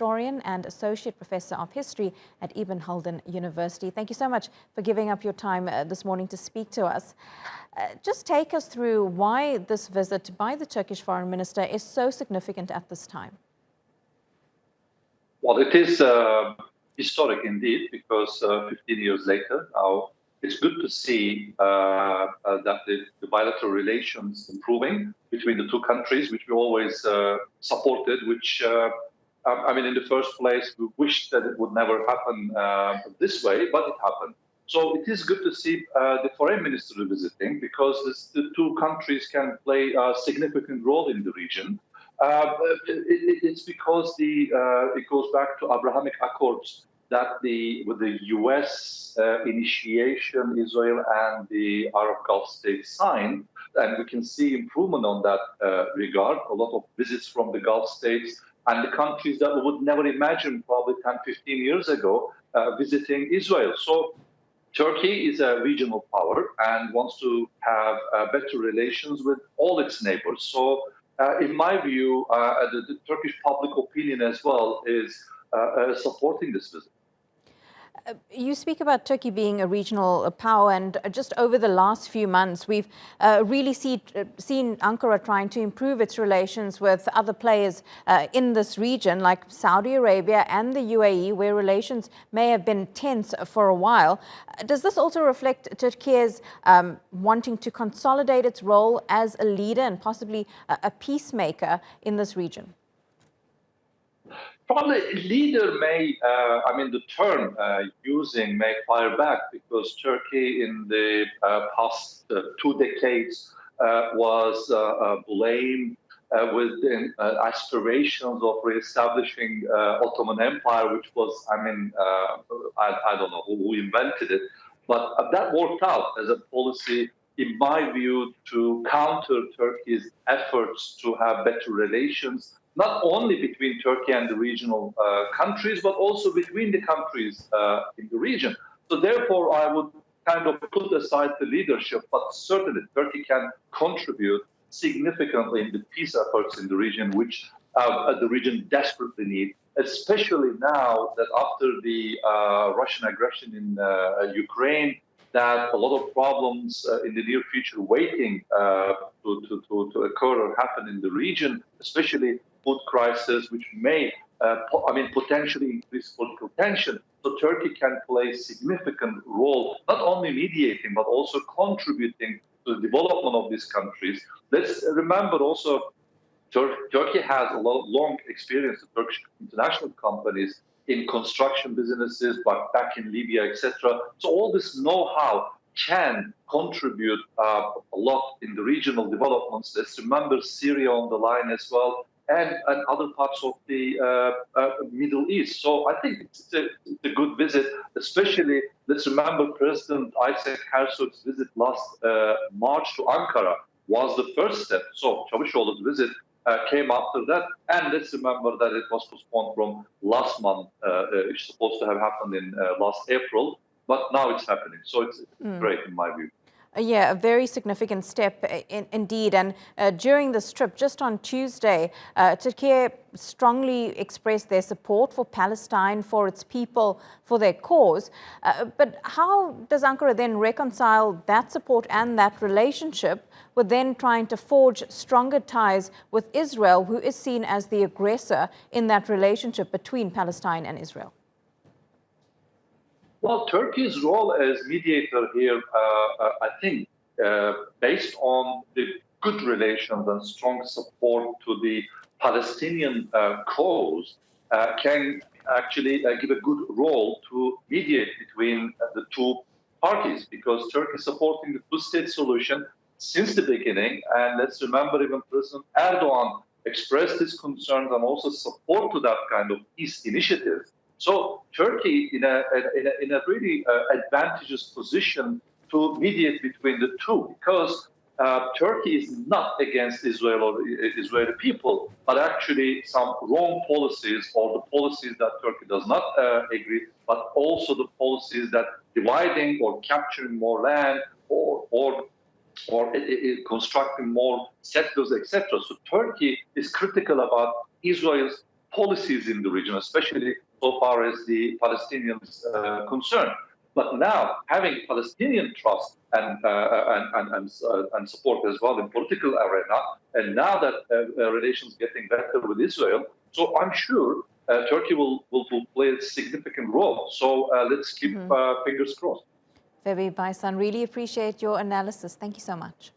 historian and associate professor of history at Ibn Haldun University. Thank you so much for giving up your time this morning to speak to us. Just take us through why this visit by the Turkish foreign minister is so significant at this time. Well, it is historic indeed, because 15 years later now, it's good to see that the bilateral relations improving between the two countries, which we always supported, which, I mean, in the first place, we wished that it would never happen this way, but it happened. So it is good to see the foreign minister visiting, because the two countries can play a significant role in the region. It's because it goes back to Abrahamic Accords that with the U.S. initiation, Israel and the Arab Gulf states signed, and we can see improvement on that regard. A lot of visits from the Gulf states and the countries that we would never imagine probably 10, 15 years ago visiting Israel. So Turkey is a regional power and wants to have better relations with all its neighbors. So in my view, the Turkish public opinion as well is supporting this visit. You speak about Turkey being a regional power, and just over the last few months, we've really seen Ankara trying to improve its relations with other players in this region, like Saudi Arabia and the UAE, where relations may have been tense for a while. Does this also reflect Turkey's wanting to consolidate its role as a leader and possibly a peacemaker in this region? Probably leader may, I mean, the term using may fire back, because Turkey in the past 2 decades was blamed with aspirations of reestablishing Ottoman Empire, which was, I mean, I don't know who invented it, but that worked out as a policy, in my view, to counter Turkey's efforts to have better relations, not only between Turkey and the regional countries, but also between the countries in the region. So therefore, I would kind of put aside the leadership, but certainly Turkey can contribute significantly in the peace efforts in the region, which the region desperately needs, especially now that after the Russian aggression in Ukraine, that a lot of problems in the near future waiting to occur or happen in the region, especially food crisis, which may, potentially increase political tension. So Turkey can play a significant role, not only mediating, but also contributing to the development of these countries. Let's remember also, Turkey has a long experience of Turkish international companies in construction businesses, but back in Libya, etc. So all this know-how can contribute a lot in the regional developments. Let's remember Syria on the line as well, and other parts of the Middle East. So I think it's a good visit, especially, let's remember President Isaac Herzog's visit last March to Ankara was the first step. So Cavusoglu's visit came after that, and let's remember that it was postponed from last month. It's supposed to have happened in last April, but now it's happening. So it's great in my view. Yeah, a very significant step indeed. And during this trip, just on Tuesday, Turkey strongly expressed their support for Palestine, for its people, for their cause. But how does Ankara then reconcile that support and that relationship with then trying to forge stronger ties with Israel, who is seen as the aggressor in that relationship between Palestine and Israel? Well, Turkey's role as mediator here, I think, based on the good relations and strong support to the Palestinian cause, can actually give a good role to mediate between the two parties, because Turkey is supporting the two-state solution since the beginning. And let's remember, even President Erdogan expressed his concerns and also support to that kind of peace initiative. So Turkey in a really advantageous position to mediate between the two, because Turkey is not against Israel or Israeli people, but actually some wrong policies, or the policies that Turkey does not agree, but also the policies that dividing or capturing more land or constructing more settlers, etc. So Turkey is critical about Israel's policies in the region, especially so far as the Palestinians concerned. But now, having Palestinian trust and support as well in political arena, and now that relations getting better with Israel, so I'm sure Turkey will play a significant role. So let's keep fingers crossed. Vehbi Baysan, really appreciate your analysis. Thank you so much.